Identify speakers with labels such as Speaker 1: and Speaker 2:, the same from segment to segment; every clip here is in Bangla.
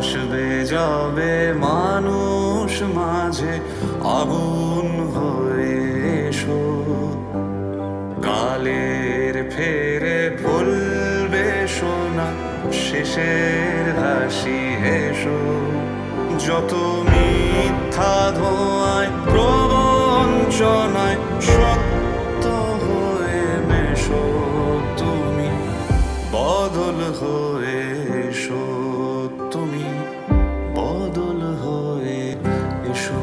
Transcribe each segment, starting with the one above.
Speaker 1: আসবে যাবে মানুষ মাঝে আগুন হয়ে এসো, কালের ফেরে ভুলবে শোনা শেষের হাসি হেসো। যত মিথ্যা ধোঁয়ায় প্রবঞ্চনায় সত্য হয়ে মেশো, তুমি বদল হয়ে এসো, তুমি বদল হয়ে এসো।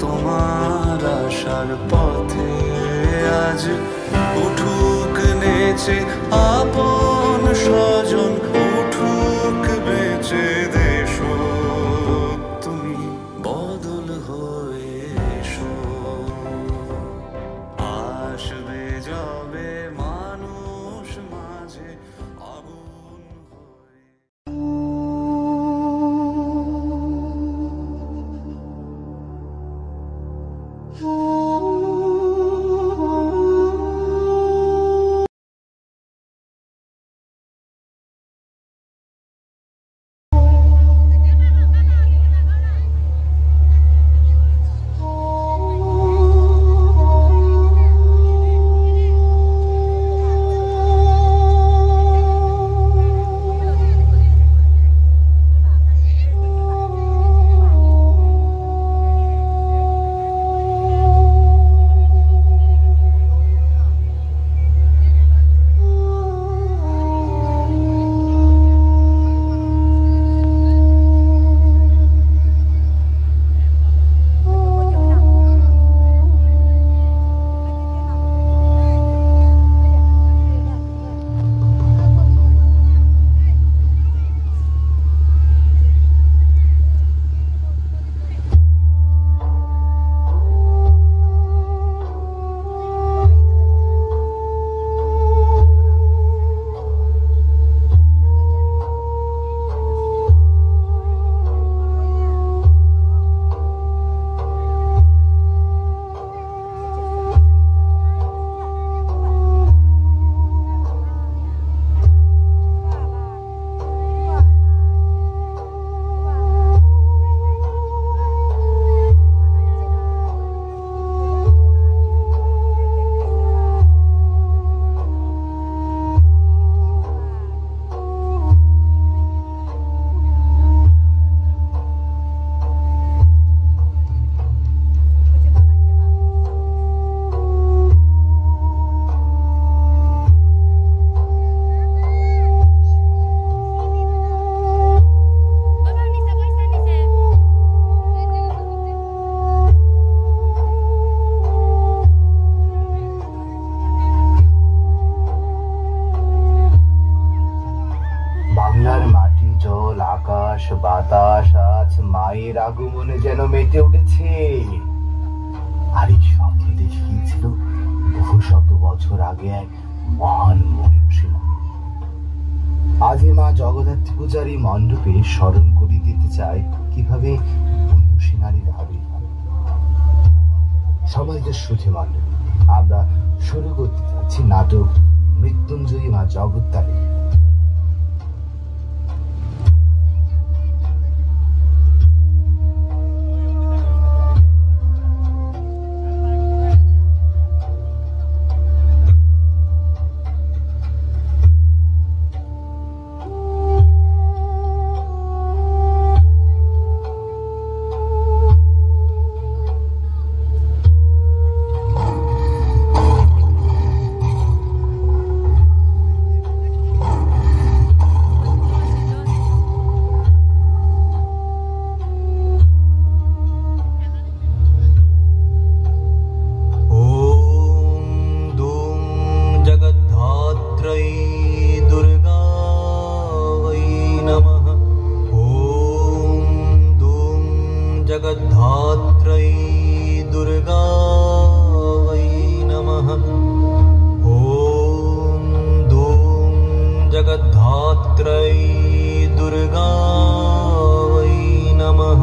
Speaker 1: তোমার আশার পথে আজ উঠুক নেচে আপন স্বজন, উঠুক বেঁচে দেশো, তুমি বদল হয়ে এসো। আসবে যাবে মানুষ মাঝে আগুন হয়ে।
Speaker 2: বাতাস আজ মায়ের আগমনে যেন মেতে উঠেছে। আর এই স্বপ্ন দেখিয়েছিল বহু শত বছর আগে এক মহান মনীষী। আজ মা জগদ্ধাত্রী পূজার এই মণ্ডপে স্মরণ করে দিতে চায় কিভাবে মনীষী নারীর আবির্ভাব। সমাজের সুধী মণ্ডপে আমরা শুরু করতে যাচ্ছি নাটক মৃত্যুঞ্জয়ী মা জগত্তারিণী।
Speaker 3: मात्रै दुर्गायै नमः।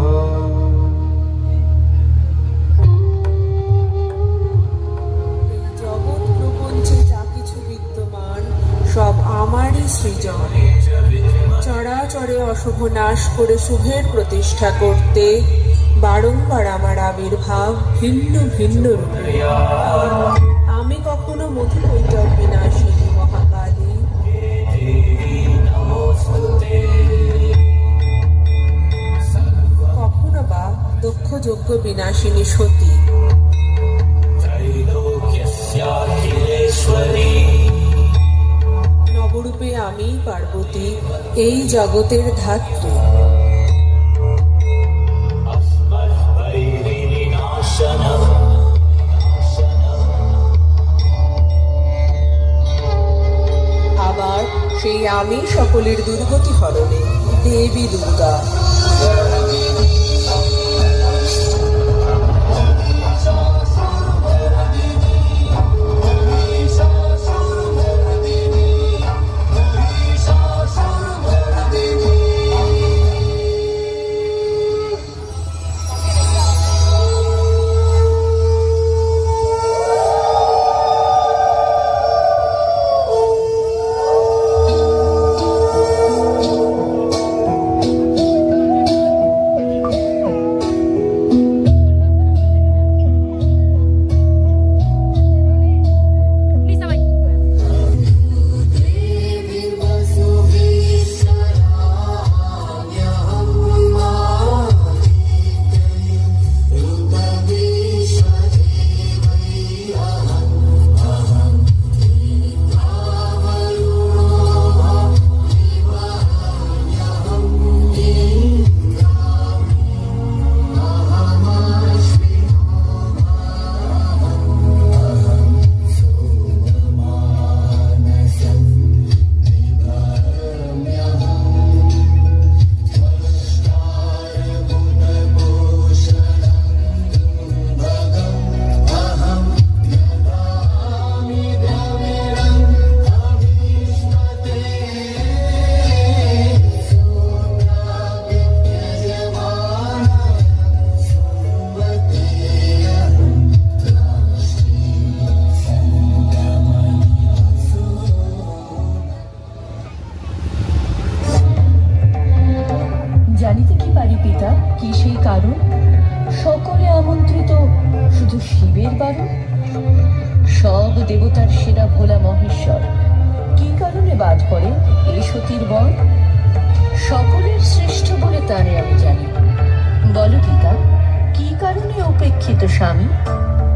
Speaker 4: জগৎ প্রপঞ্চে যা কিছু বিদ্যমান সব আমারই সৃজন। চরাচরে অশুভ নাশ করে শুভের প্রতিষ্ঠা করতে বারংবার আমার আবির্ভাব ভিন্ন ভিন্ন রূপে। আমি কখনো মধুকৈটব বিনাশিনী মহাকালী, কখনো বা দক্ষ যজ্ঞ বিনাশিনী সতী, নবরূপে আমি পার্বতী, এই জগতের ধাত্রী। আবার সেই আমি সকলের দুর্গতি হরণে দেবী দুর্গা।
Speaker 5: জানিতে কি পারি পিতা, কি সেই কারণ? সকলে আমন্ত্রিত, শুধু শিবের বারণ। সব দেবতার সেরা ভোলা মহেশ্বর, কি কারণে বাদ পড়ে এই সতীর বর? সকলের শ্রেষ্ঠ বলে তারে আমি জানি। বলো পিতা, কি কারণে উপেক্ষিত স্বামী?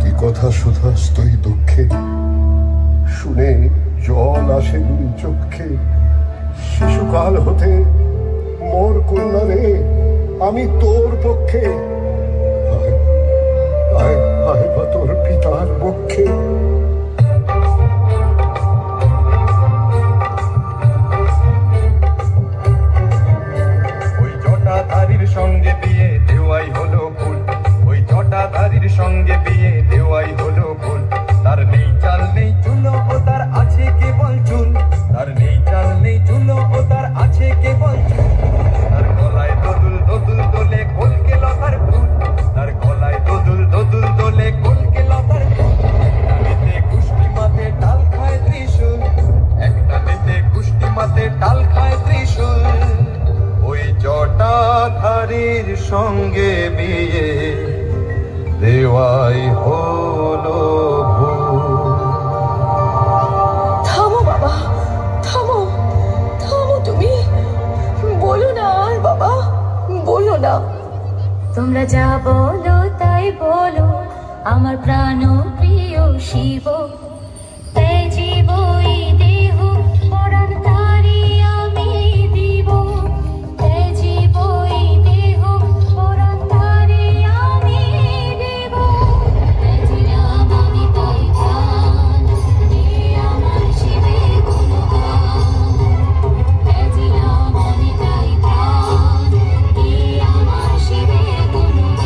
Speaker 6: কি কথা সুধাস্তই দুঃখে, শুনে জল আসে দুই চক্ষে। শিশুকাল হতে মোর কন্যা রে, আমি তোর পক্ষে। আয় আয় আয় বা তোর পিতার পক্ষে।
Speaker 7: ওই জটাধারীর সঙ্গে বিয়ে দেওয়াই হলো ভুল, ওই জটাধারীর সঙ্গে বিয়ে দেওয়াই হলো ভুল। তার নেই চাল নেই চুলো, ও তার আছে কেবল চুল। তার নেই চাল নেই চুলো, ও তার আছে কেবল চুল। তার গলায় দোদুল দোদুল দোলে কলকে লতার ফুল। তার গলায় দোদুল দোদুল দোলে কলকে লতার ফুল। একটা কুষ্টি মাথে টাল খায় ত্রিশূল, একটা নেতে কুষ্টি মাথে টাল খায় ত্রিশূল। ওই জটাধারীর সঙ্গে বিয়ে দেওয়াই হলো ভুল।
Speaker 5: থামো বাবা, থামো থামো, তুমি বলো না আর বাবা, বলো না।
Speaker 8: তোমরা যা বলো তাই বলো, আমার প্রাণ প্রিয় শিব। তাই জীবই দেহ পরাণ তারি আমি দিব। তাই জীবই দেহ পরাণ তারি আমি দিব। তাই ছিলাম আমি তাই প্রাণ, দিয়ে আমার শিবের গুণগান। তাই ছিলাম আমি তাই প্রাণ, দিয়ে আমার শিবের গুণগান।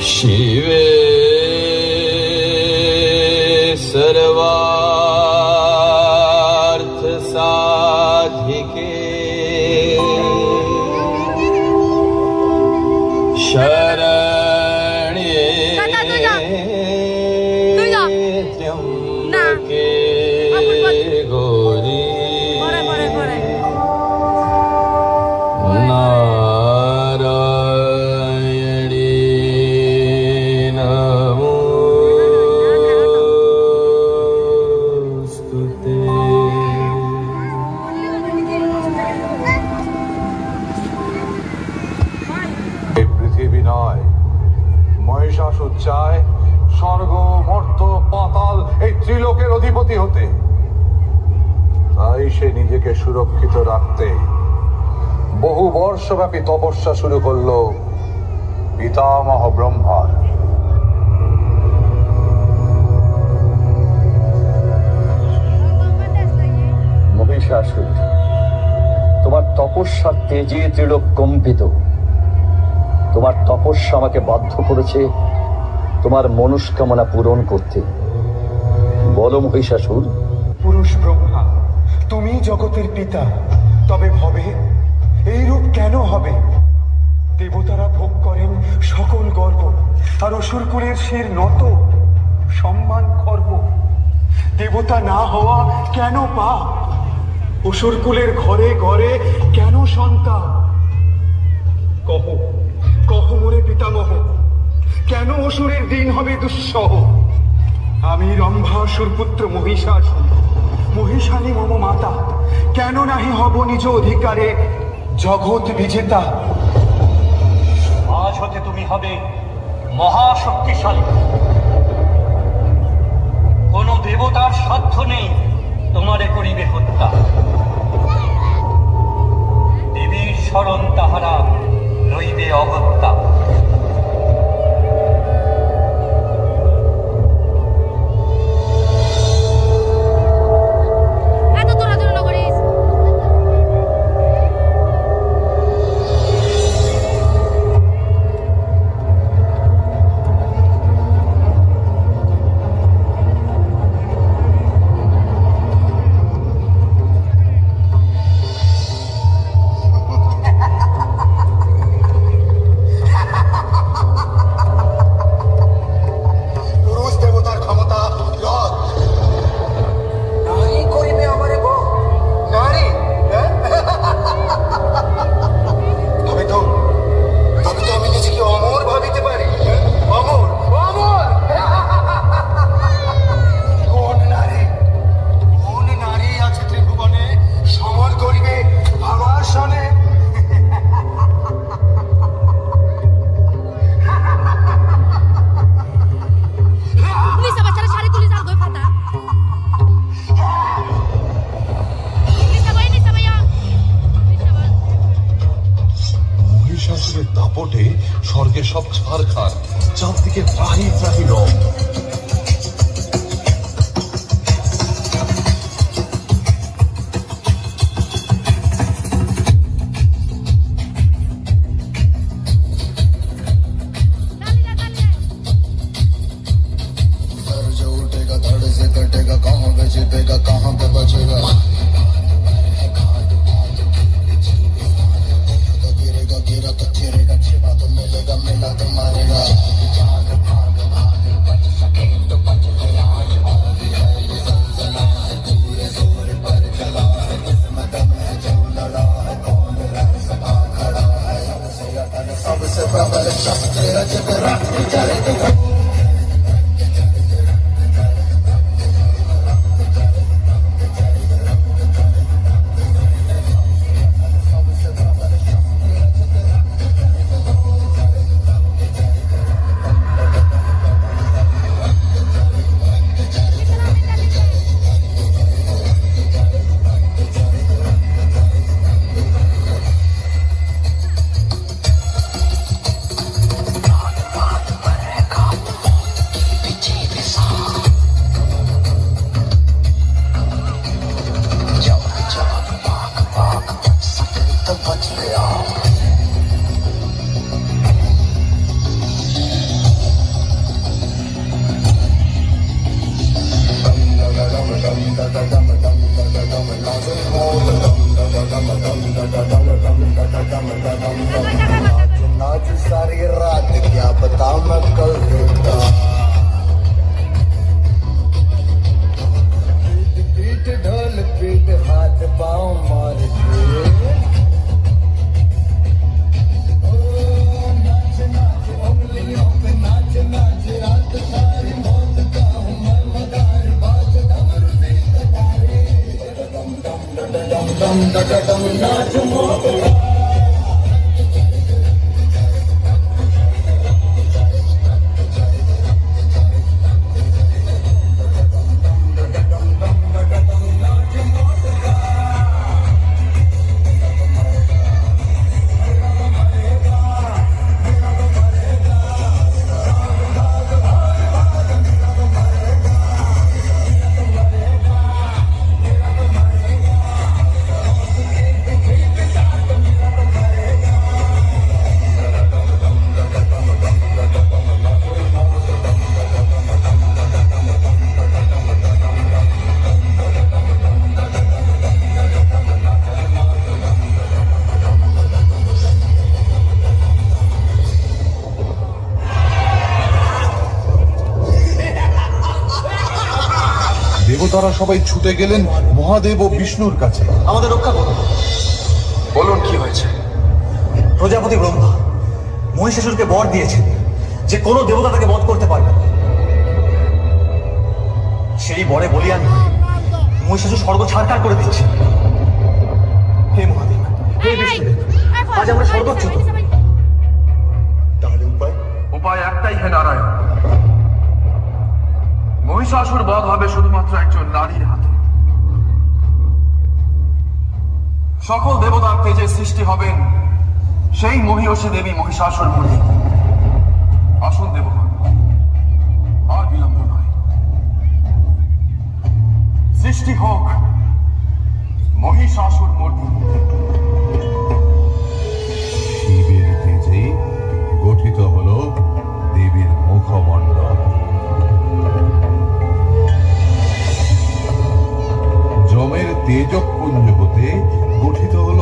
Speaker 3: शिवे सर्वार्थ साधिके शरण्ये त्र्यंबके गौरी नारायणी नमोस्तुते।
Speaker 6: পৃথিবী নয়, মহিষাসুর চায় স্বর্গ মর্ত পাতাল এই ত্রিলোকের অধিপতি হতে। তাই সে নিজেকে সুরক্ষিত রাখতে বহু বর্ষব্যাপী তপস্যা শুরু করলো পিতামহ ব্রহ্মার।
Speaker 9: মহিষাসুর, তোমার তপস্যার তেজে ত্রিলোক কম্পিত। তোমার তপস্যা আমাকে বাধ্য করেছে তোমার মনস্কামনা পূরণ করতে। বলো মহিষাসুর।
Speaker 10: পুরুষ ব্রহ্মা, তুমি জগতের পিতা, তবে ভবে এই রূপ কেন হবে? দেবতারা ভোগ করেন সকল গর্ব, আর অসুরকুলের শির নত, সম্মান খর্ব। দেবতা না হওয়া কেন পাপ? অসুরকুলের ঘরে ঘরে কেন সন্তান? কহ কহ মোরে পিতামহ, কেন অসুরের দিন হবে দুঃসহ? আমি রম্ভাসুর পুত্র মহিষাসুর, মহিষানী মম মাতা, কেন নাহি হব নিজ অধিকারে জগৎ বিজেতা?
Speaker 9: আজ হতে তুমি হবে মহাশক্তিশালী। কোন দেবতার সাধ্য নেই তোমারে করিবে হত্যা। দেবীর শরণ তাহারা রইবে অগত্যা।
Speaker 6: দাপটে স্বর্গের সব ছারখার, চারদিকে ত্রাহি ত্রাহি রং।
Speaker 2: करता मैं कर देता पीठ ढोल पीठ हाथ पाँव मार के नाच नाच उंगलियों पे नाच नाच रात सारी मौजता हूँ मैं मदार बाज डमरू से कटारे डम डम डम डम डम डम नाच मौजता
Speaker 6: দেবতারা সবাই ছুটে গেলেন মহাদেব ও বিষ্ণুর কাছে।
Speaker 11: আমাদের রক্ষা করুন।
Speaker 12: বলুন কি হয়েছে?
Speaker 11: প্রজাপতি ব্রহ্মা মহিষাসুরকে বর দিয়েছেন যে কোনো দেবতা তাকে বধ করতে পারবে না। সেই বরে বলিয়ান মহিষাসুর স্বর্গ ছাড়কার করে দিচ্ছে। হে মহাদেব, হে বিষ্ণুদেব, আজ আমরা স্বর্গচ্যুত।
Speaker 10: তাহলে উপায়?
Speaker 12: উপায় একটাই হে নারায়ণ, মহিষাসুর বধ হবে শুধুমাত্র একজন নারীর হাতে। সকল দেবতার তেজে সৃষ্টি হবেন সেই মহিষী দেবী মহিষাসুর মূর্তি। আসুন দেবগণ, আর বিলম্ব নয়, সৃষ্টি হোক মহিষাসুর মূর্তি।
Speaker 6: শিবের তেজে গঠিত হল দেবীর মুখমণ্ডল। যমের তেজপুঞ্জ হতে গঠিত হল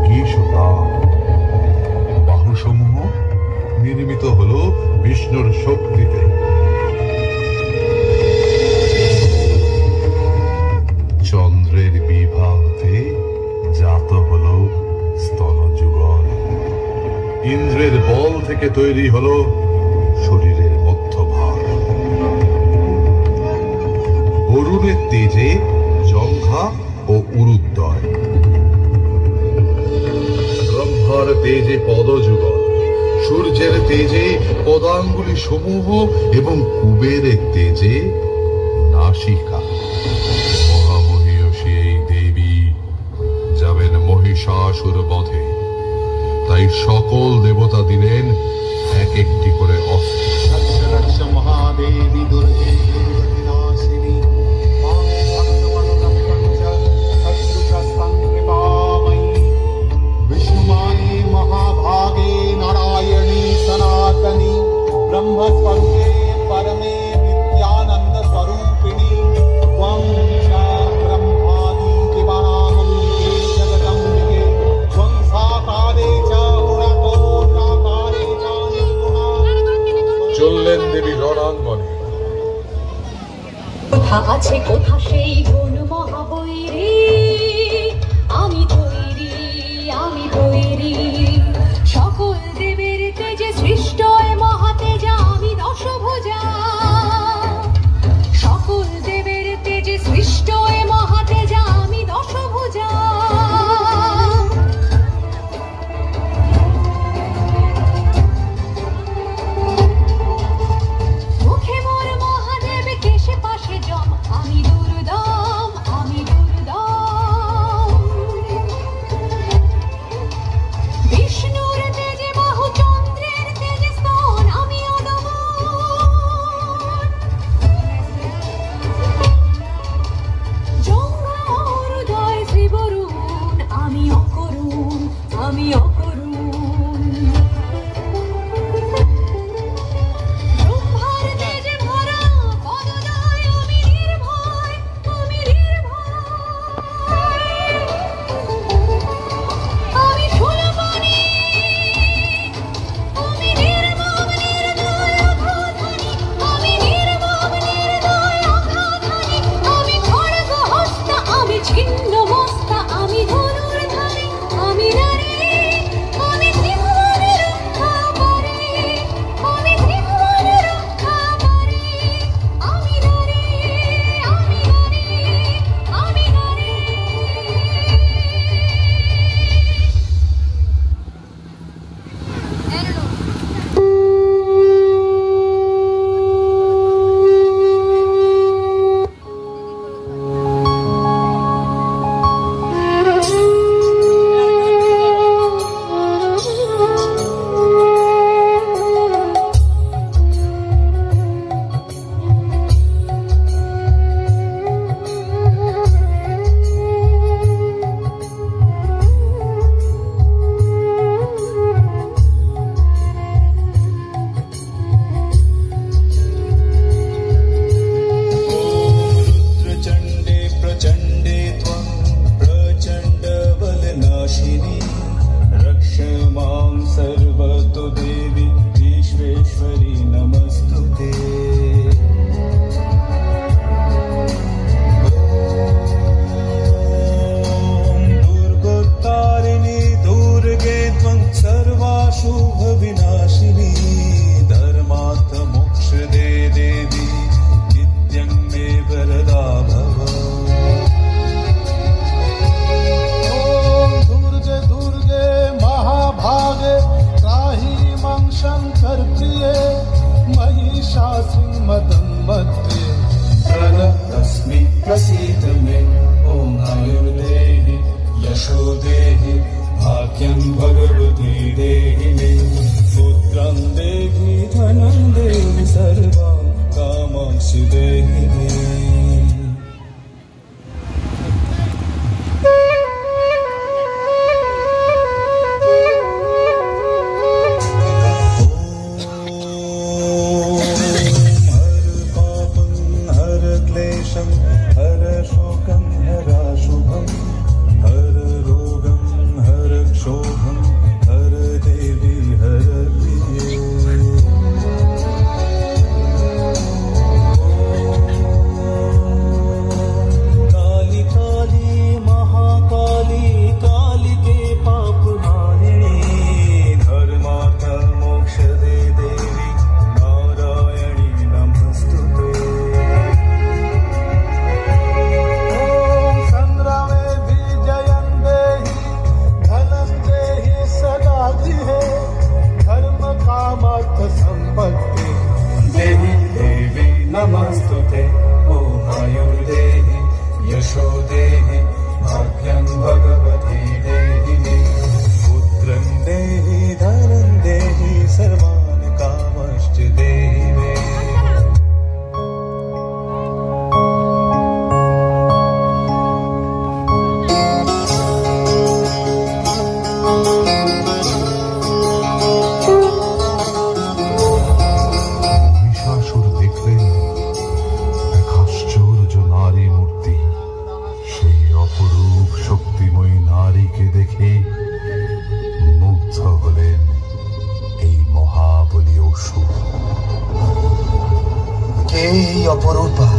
Speaker 6: কেশধাম। বাহুসমূহ নির্মিত হল বিষ্ণুর শক্তিতে। চন্দ্রের বিভা হতে জাত হল স্তনযুগল। ইন্দ্রের বল থেকে তৈরি হল শরীরের মধ্যভাগ। বরুণের তেজে জঙ্ঘা ও উরুদ্বয়। ব্রহ্মার তেজে পদযুগল, সূর্যের তেজে পদাঙ্গুলি সমূহ এবং কুবেরের তেজে নাসিকা। মহামহিষী এই দেবী যাবেন মহিষাসুর বধে, তাই সকল দেবতা দিলেন এক একটি করে অস্ত্র।
Speaker 2: মহাদেবী দুর্গে विष्णुमाये महाभागे नारायणी सनातनी ब्रह्मस्वरूपे परमे नित्यानंद स्वरूपिणी त्वं ईशा ब्रह्मादि दिवानामम्बिके जगदम्बिके त्वं साकारे च गुणतो निराकारे च निर्गुणा।
Speaker 6: চললেন দেবী রণাঙ্গনে।
Speaker 8: কোথা আছে কোথা সেই গুণ মহাবৈরী, আমি তৈরি আমি তৈরি। সকল দেবের তেজে সৃষ্ট এ মহাতেজা আমি দশভুজা। সকল দেবের তেজে সৃষ্ট এ মহাতেজা আমি দশভুজা। মুখে মোর মহাদেব, কেশে পাশে জম, আমি দুর্দম আমি দুর্দম।
Speaker 2: অপরূপা,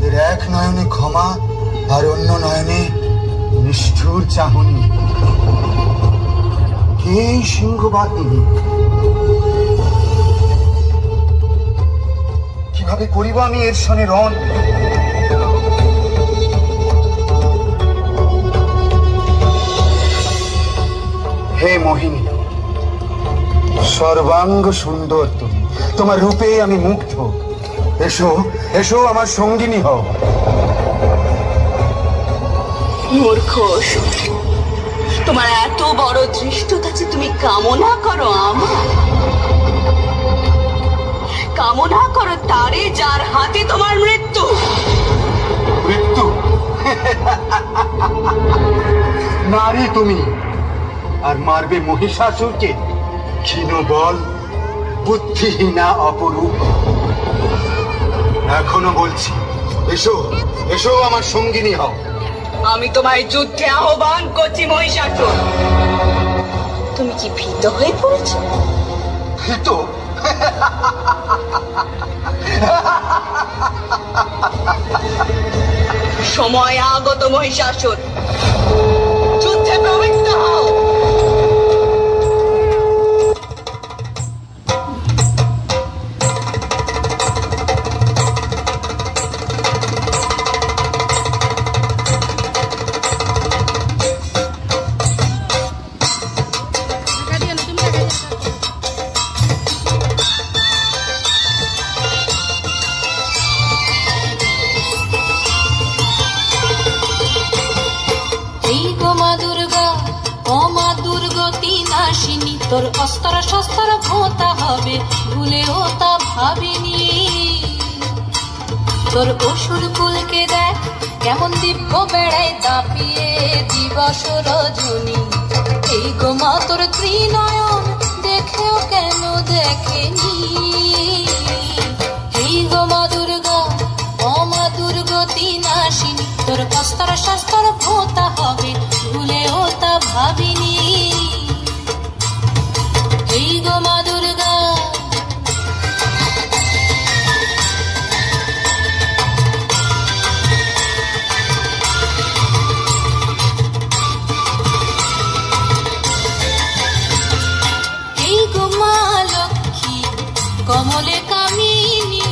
Speaker 2: এর এক নয়নে ক্ষমা আর অন্য নয়নে নিষ্ঠুর চাহনি। কে সিংহবাহিনী? কিভাবে করিব আমি এর সনে রণ? হে মোহিনী, সর্বাঙ্গ সুন্দর তুমি, তোমার রূপে আমি মুগ্ধ। এসো এসো আমার সঙ্গিনী হও।
Speaker 5: মূর্খ অসুর, তোমার এত বড় ধৃষ্টতা যে তুমি কামনা করো আমার, কামনা করো তারে যার হাতে তোমার মৃত্যু।
Speaker 2: মৃত্যু? নারী তুমি, আর মারবে মহিষাসুরকে? ক্ষীণ বল, বুদ্ধিহীনা অপরূপ। এখনো বলছি, এসো এসো আমার সঙ্গিনী হও।
Speaker 5: আমি তোমায় যুদ্ধে আহ্বান করছি মহিষাসুর। তুমি কি ভীত হয়ে পড়েছ?
Speaker 2: ভীত?
Speaker 5: সময় আগত মহিষাসুর, যুদ্ধে প্রবৃত্ত হও। তোর অস্ত্র শস্ত্র ভোতা হবে, ভুলেও তা ভাবিনি। তোর অসুর কুলকে দেখ কেমন দিব্য বেড়ায় দাপিয়ে দিবস রজনী। এই গো মা তোর ত্রিনয়ন দেখেও কেন দেখেনি। এই গো মা দুর্গা, ও মা দুর্গতি নাশিনী, তোর অস্ত্র শস্ত্র ভোতা হবে, ভুলেও তা ভাবিনি। এই গো মা দুর্গা, এই গো মা লক্ষ্মী, কমলে কামিনী,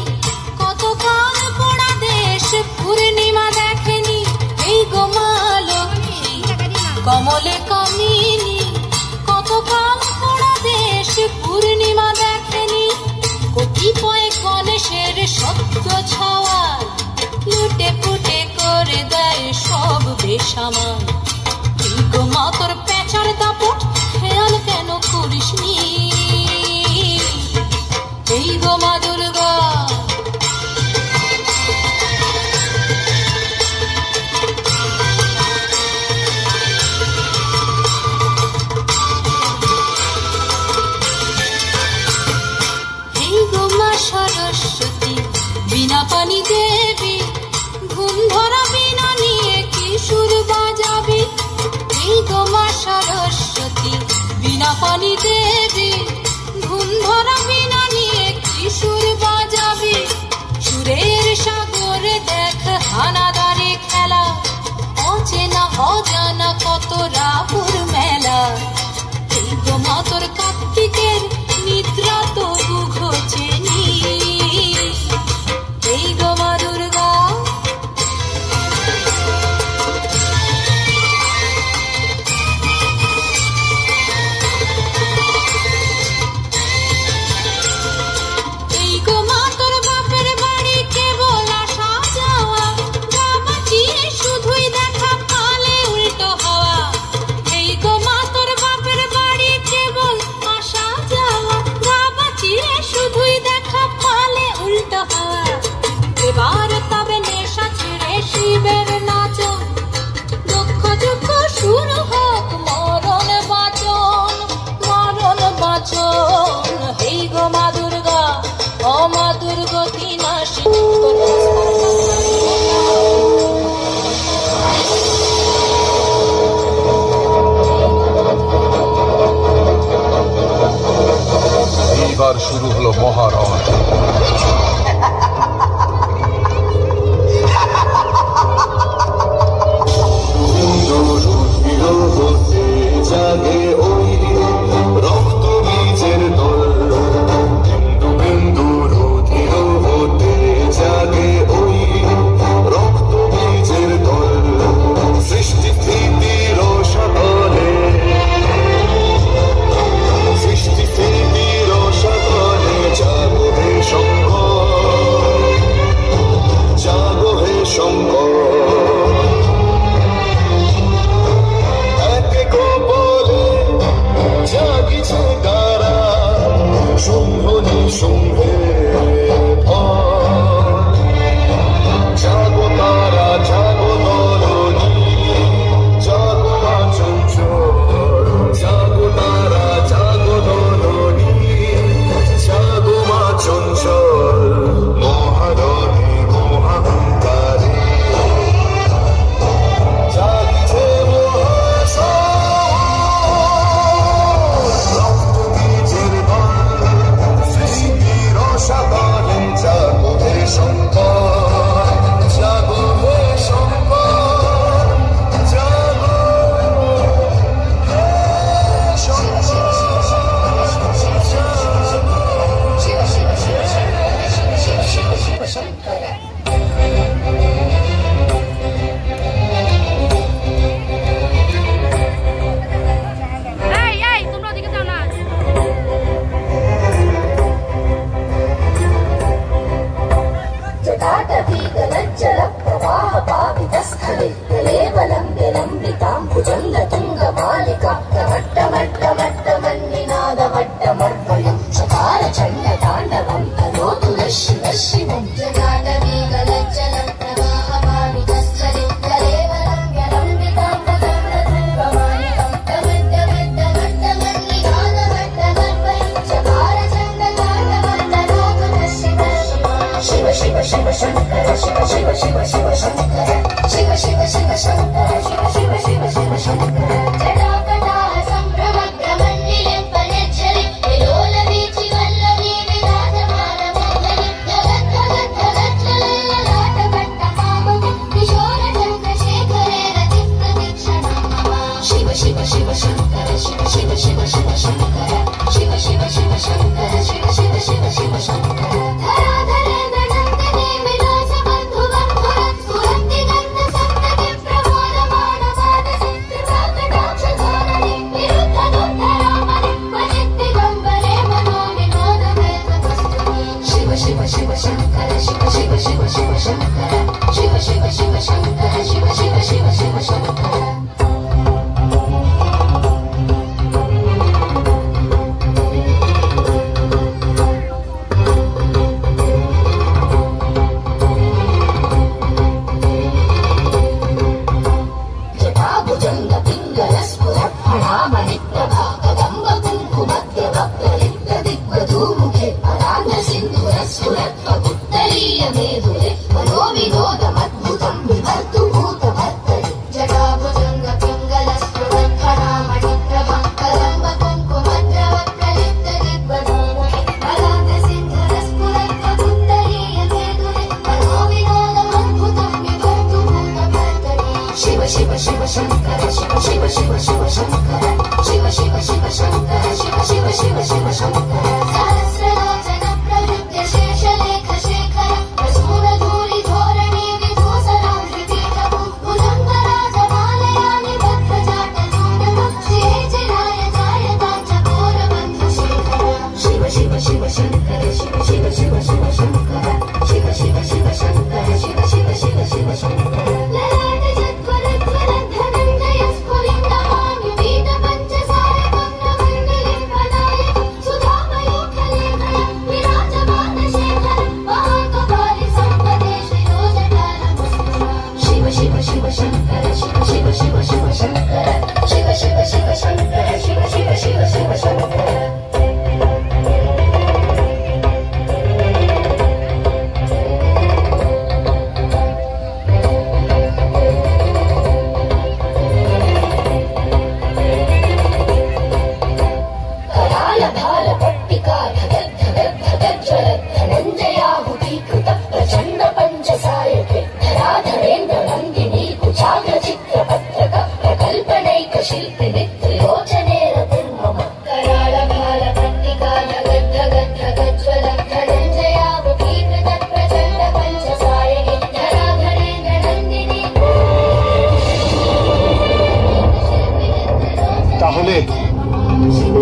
Speaker 5: কত কাল পোড়া দেশ পূর্ণিমা দেখেনি। এই গো মা লক্ষ্মী, কমলে কামিনী, কত কাল পোড়া দেশ পূর্ণিমা দেখেনি। কতিপয় গণেশের সত্য ছাওয়া লুটে পুটে করে দেয় সব বেসামাল। এই গো মা তোর পেঁচার দাপট খেয়াল কেন করিসনি। এই গো মা দুর্গা, সরস্বতী, বিনা পানি দেবী, ঘুম ধরা বিনা নিয়ে কি সুর বাজাবি। এই গো মা সরস্বতী, বিনা পানি দেবী, ঘুম ধরা বিনা নিয়ে কি সুর বাজাবি। সুরের সাগরে দেখ হানাদারি খেলা, অচেনা অজানা কত রাহুর মেলা। এই গো মা তোর কার্তিকের নিদ্রা তবু ঘোচেনি। এই গো মা দুর্গা, এই গো মা তোর বাপের বাড়ি কেবল আসা যাওয়া, গা বাঁচিয়ে শুধুই দেখা পালে উল্টো হওয়া। এই গো মা তোর বাপের বাড়ি কেবল আসা যাওয়া, গা বাঁচিয়ে শুধুই দেখা পালে উল্টো হওয়া। এবার তবে নেশা ছেড়ে শিবের নাচন, দুঃখ দুঃখ শুরু হোক মরণ বাচন, মরণ বাচন। এই গো মা দুর্গা, ও মা দুর্গতি নাশিনী,
Speaker 6: এইবার শুরু হলো মহারণ।
Speaker 8: यथेदुरे मनोविनोदमद्भुतं विभर्तु भूतभर्तरि जटाभुजङ्ग पिङ्गलस्फुरत्फणामणिप्रभं कलम्बकुङ्कुमद्रवप्रलिप्तदिग्वधूमुखे बलाङ्गसिन्धरस्फुरत्फुत्तरी यथेदुरे मनोविनोदमद्भुतं विभर्तु भूतभर्तरि शिव शिव शिव शङ्कर शिव शिव शिव शिव शङ्कर शिव शिव शिव शङ्कर शिव शिव शिव शिव शङ्कर सहस्रलोचन प्रवृत्य शेषलेख शेखर प्रसूनधूलि धोरणी विभूषणां श्रीपीठभू भुजङ्गराजमालयानि बद्धजाटजूटवक्षे चिराय जायतां चकोरबन्धुशेखर शिव शिव शिव शङ्कर शिव शिव शिव शिव शङ्कर शिव शिव शिव शङ्कर शिव शिव शिव शिव शङ्कर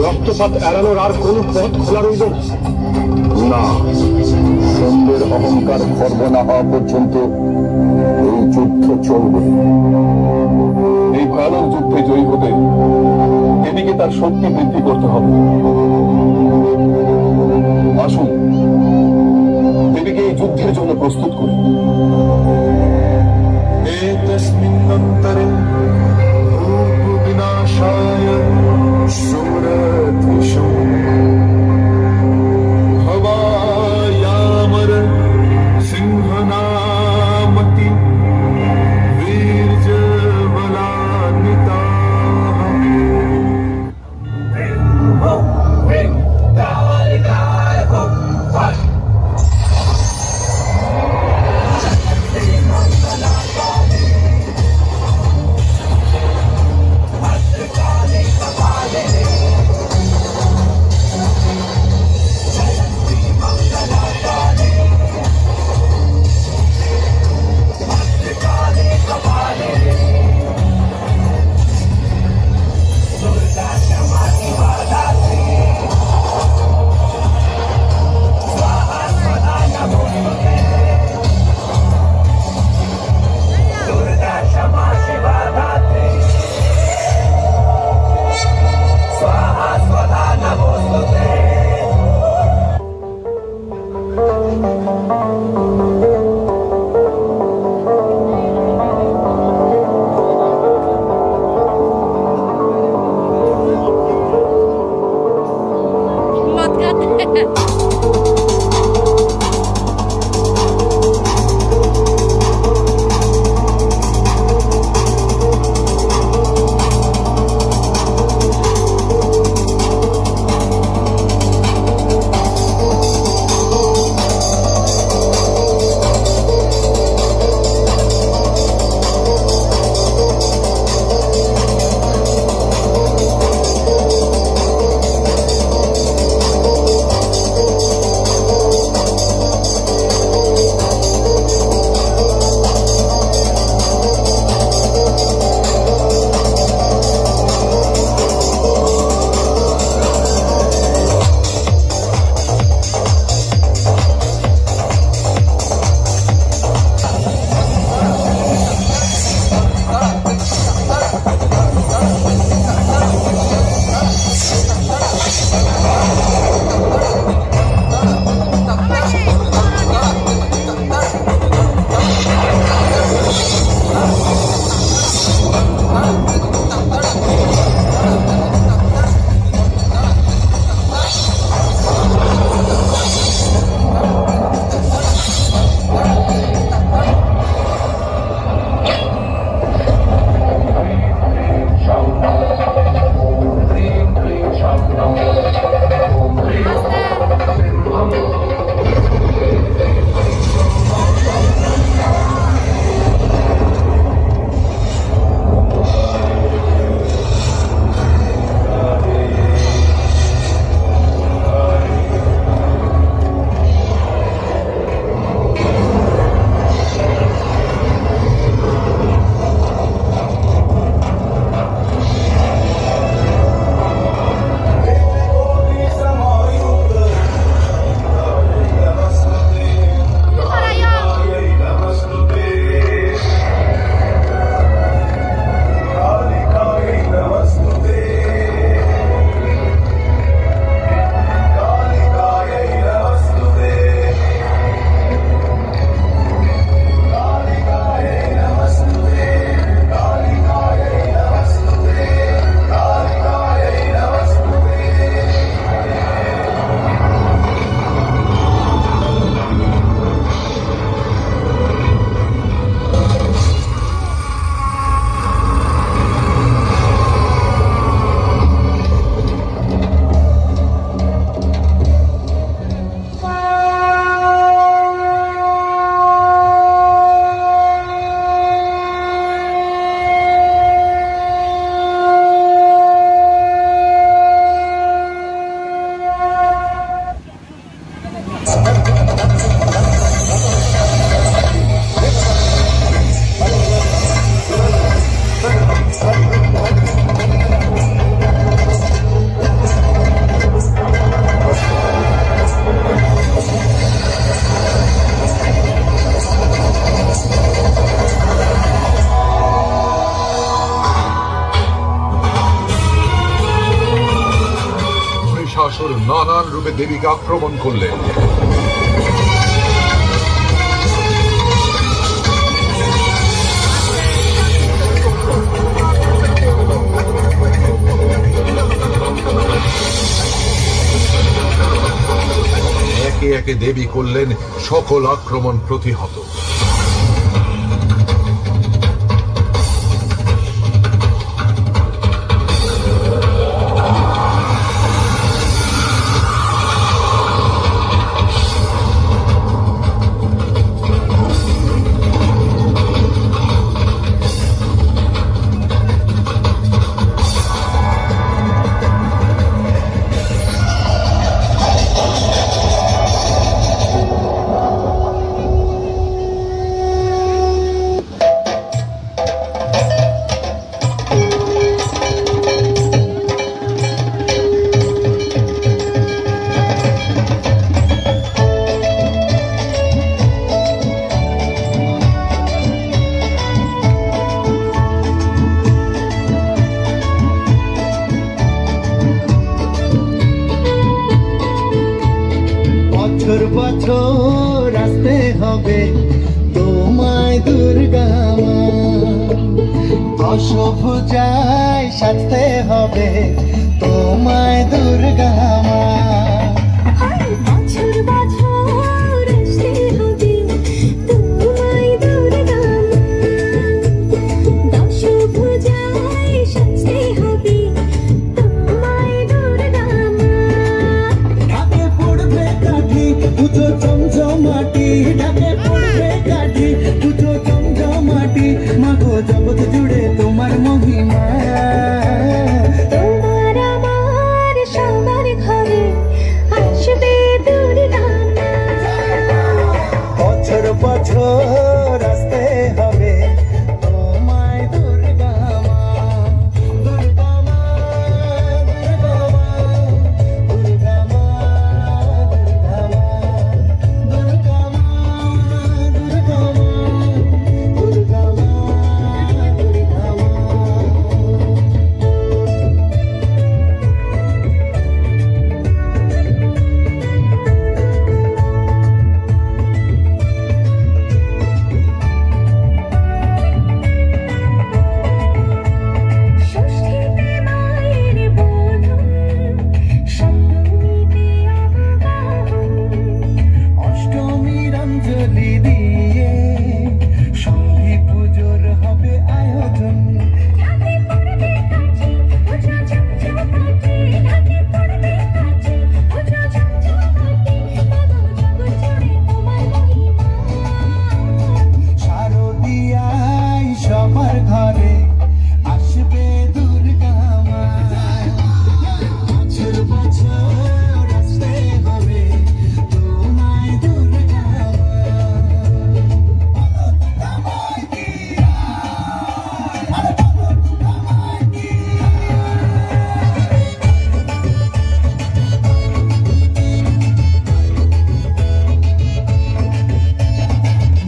Speaker 10: রক্তপাত এড়ানোর আর কোন পথ খোলা রইল না। সন্ধ্যের অহংকার খর্ব না হওয়া পর্যন্ত এই যুদ্ধ চলবে।
Speaker 6: এই ভয়ানক যুদ্ধে জয়ী হতে এদিকে তার শক্তি বৃদ্ধি করতে হবে। আসুন দেবীকে এই যুদ্ধের জন্য প্রস্তুত করি।
Speaker 10: বিনাশায় हवायामर सिंहनामति वीर्जबलान्विता
Speaker 13: মহিষাসুর নানান রূপে দেবীকে আক্রমণ করলেন। একে একে দেবী করলেন সকল আক্রমণ প্রতিহত।
Speaker 14: বছর আসতে হবে তোমায় দুর্গা মা, দশভুজায় সাজতে হবে তোমায় দুর্গা মা।
Speaker 8: বছর বছর আসতে হবে তোমায় দুর্গা মা, দশভুজায় সাজতে হবে তোমায় দুর্গা মা।
Speaker 14: ঢাকে পড়বে কাঠি পুজো চমচমাটি, ঢাকে পড়বে কাঠি পুজো চমচমাটি, মাগো জগৎ জুড়ে তোমার মহিমা।
Speaker 8: তোমার আমার সবার ঘরে আসবে দুর্গা মা।
Speaker 14: বছর বছর আসতে হবে তোমায় দুর্গা মা, দুর্গা মা, দুর্গা মা, দুর্গা মা, দুর্গা মা, দুর্গা মা, দুর্গা মা, দুর্গা মা, দুর্গা মা।
Speaker 8: ষষ্ঠীতে মায়ের বোধন, সপ্তমীতে অবগাহন,
Speaker 14: অষ্টমীর অঞ্জলি দিয়ে সন্ধি পুজোর হবে আয়োজন।
Speaker 8: ঢাকে পড়বে কাঠি পুজো চমচমাটি, ঢাকে পড়বে কাঠি পুজো চমচমাটি, মাগো জগৎ জুড়ে তোমার মহিমা।
Speaker 14: শারদিয়ায় সবার ঘরে আসবে দুর্গা মা, বছর বছর আসতে হবে তোমায় দুর্গা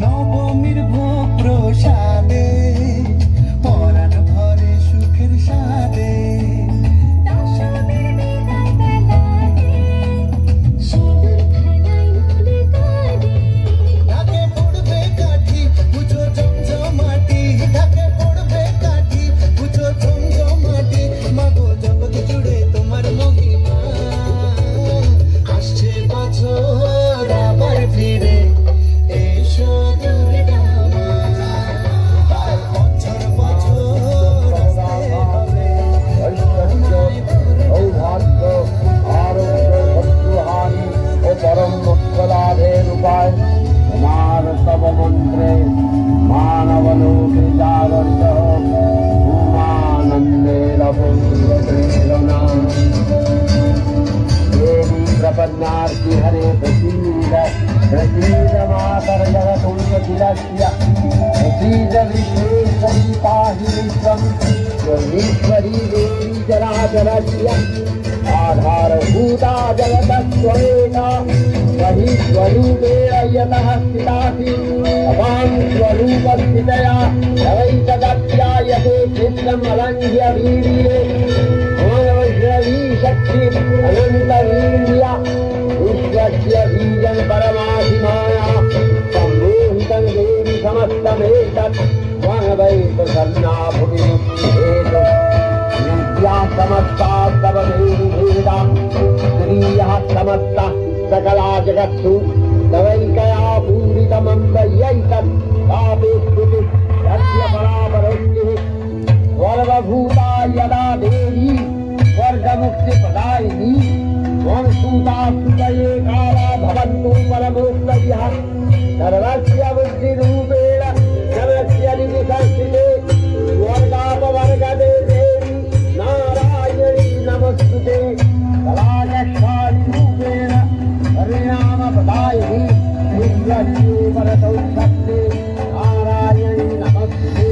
Speaker 14: নবমীর ভোগ প্রসাদে পরাণ ভরে সুখের সাদে।
Speaker 8: দশমীর বিদায় বেলাতে সিঁদুর খেলায় মোদের কাঁধে।
Speaker 14: ঢাকে পড়বে কাঠি পুজো চমচমাটি, ঢাকে পড়বে কাঠি পুজো চমচমাটি, মাগো জগৎ জুড়ে তোমার মহিমা। আসছে বছর আবার ফিরে এসো দুর্গা মা, বছর বছর আসতে হবে তোমায় দুর্গা মা।
Speaker 2: সৌভাগ্য, আরোগ্য, শত্রুহানি ও পরম মোক্ষ লাভের উপায় তোমার তব মন্ত্রে মানবলোকে জাগরিত উমানন্দের প্রেরণা। देवी प्रपन्नार्ति हरे प्रसीद प्रसीद मातर जगतुल्यतिलस्य प्रसीद विश्वेश्वरी पाहि विश्वं ईश्वरी देवी जराचरस्य आधारभूता जगतस्वरेण वही स्वरूपे यतः स्थितासि भवान् स्वरूपस्थितया तवैकदत्यायते चित्तमलङ्घ्य वीर्ये शक्ति अनन्तवीर्या विश्वस्य बीजं परमाधिमाया सम्मोहितं देवी समस्तमेतत् त्वं वै प्रसन्ना भुवि विद्या समस्ता तव देवी भेदा स्त्रियः समस्ता सकला जगत्सु तवैकया पूरितमम्बयैतत् तापे स्तुति यस्य परापरोक्तिः सर्वभूता यदा देवी स्वर्गमुक्तिप्रदायिनी त्वं सूतास्तुतये काला भवन्तु परमोक्तयः सर्वस्य बुद्धिरूपेण सर्वस्य निविसंस्थिते स्वर्गापवर्गदे देवी नारायणी नमस्तुते कलाकक्षादिरूपेण परिणामप्रदायिनी विश्वस्य परतौ शक्ते नारायणी नमस्तुते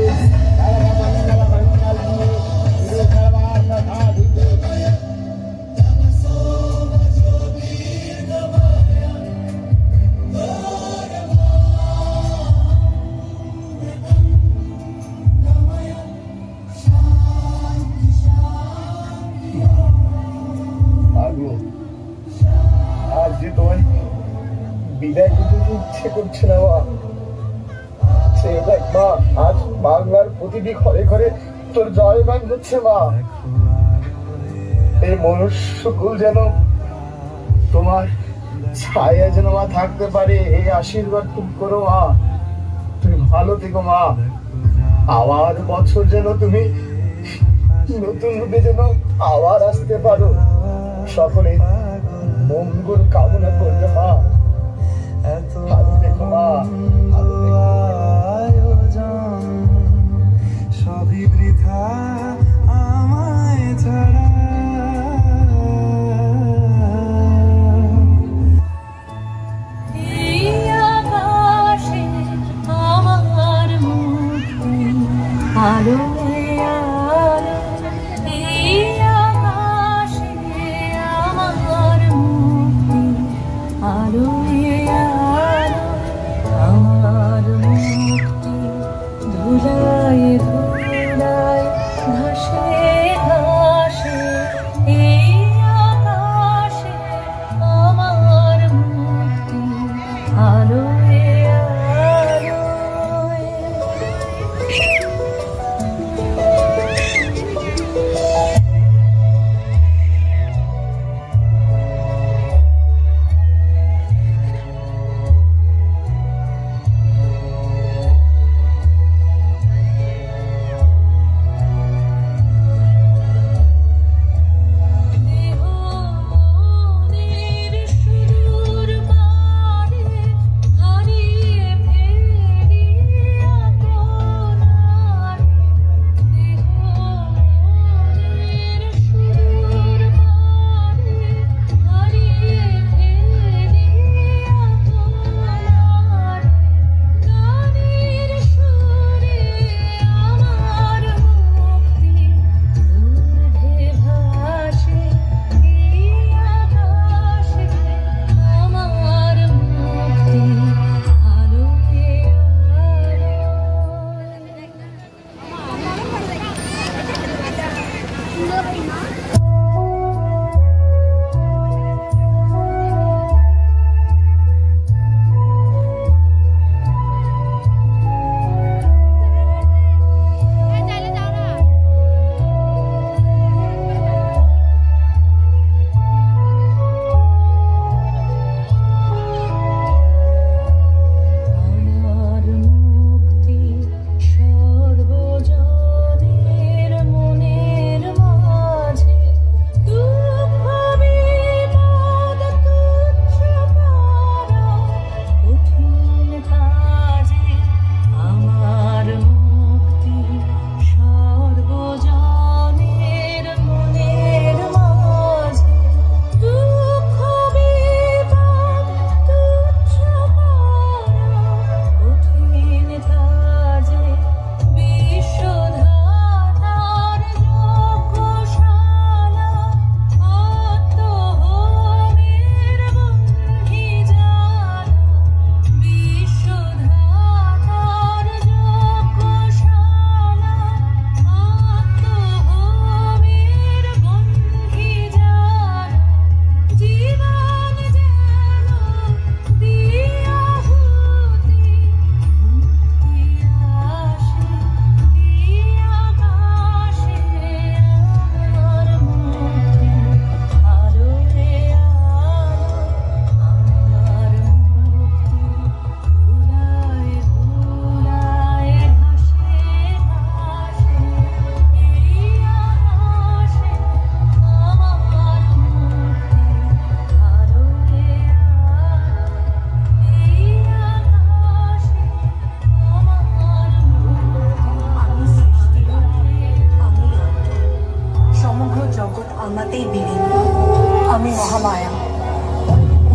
Speaker 2: सर्वमङ्गलमङ्गल्ये शिवे सर्वार्थसाधिके
Speaker 10: আজ যে তোমার বিদায় দিতে ইচ্ছে করছে না মা। সে দেখ মা, আজ বাংলার প্রতিটি ঘরে ঘরে তোর জয়গান হচ্ছে মা। এই মনুষ্যকুল যেন তোমার ছায়া যেন মা থাকতে পারে, এই আশীর্বাদ তুমি করো মা। তুমি ভালো থেকো মা। আবার বছর যেন তুমি নতুন রূপে যেন আবার আসতে পারো। সকলে মঙ্গল কামনা করবে মা। ভালো দেখো মা, ভালো
Speaker 1: আয়োজন সবই বৃথা আমায় ছাড়া।
Speaker 8: এই আকাশে আমার মুক্তি আলো আলো, এই আকাশে আমার মুক্তি আলো আলো, আমার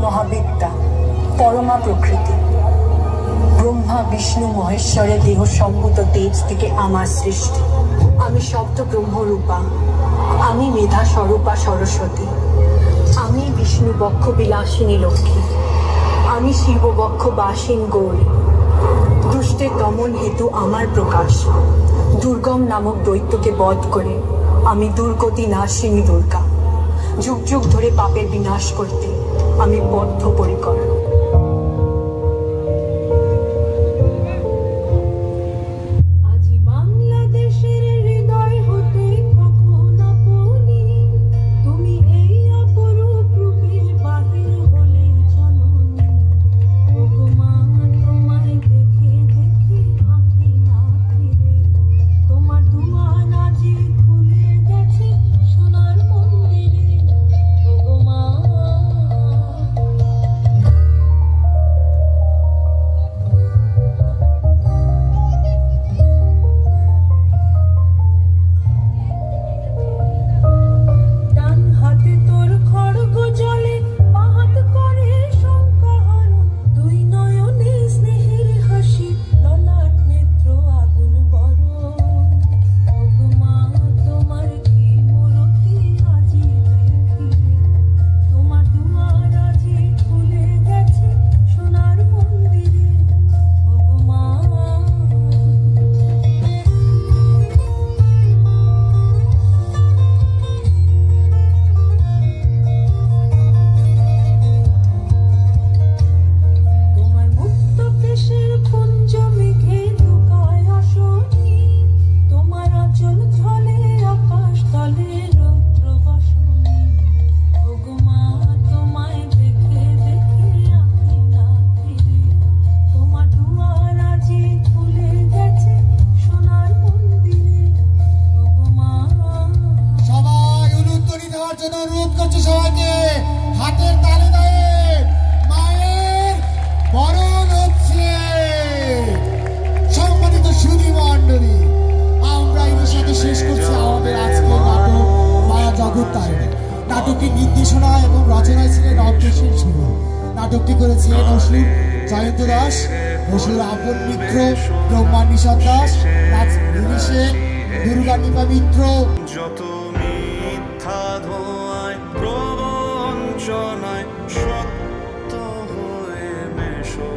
Speaker 5: মহাবিদ্যা, পরমা প্রকৃতি, ব্রহ্মা বিষ্ণু মহেশ্বরের দেহ সম্ভূত তেজ থেকে আমার সৃষ্টি। আমি শব্দ ব্রহ্মরূপা, আমি মেধা স্বরূপা সরস্বতী, আমি বিষ্ণু বক্ষ বিলাসিনী লক্ষ্মী, আমি শিব বক্ষ বাসিন গৌরী। দুষ্টের দমন হেতু আমার প্রকাশ, দুর্গম নামক দৈত্যকে বধ করে আমি দুর্গতি নাশিনী দুর্গা। যুগ যুগ ধরে পাপের বিনাশ করতে আমি বদ্ধপরিকর।
Speaker 15: নাটকটির নির্দেশনা এবং রচনায় ছিলেন অগ্রসেন শুভ। নাটকটি করেছিলেন অসুর জয়ন্ত দাস, অসুর আপন মিত্র ব্রহ্মা নিশাদ দাস, দুর্গা নিপা মিত্র।
Speaker 1: যত মিথ্যা ধোঁয়ায় প্রবঞ্চনায় সত্য হয়ে মেশো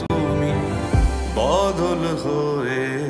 Speaker 1: তুমি, বদল হয়ে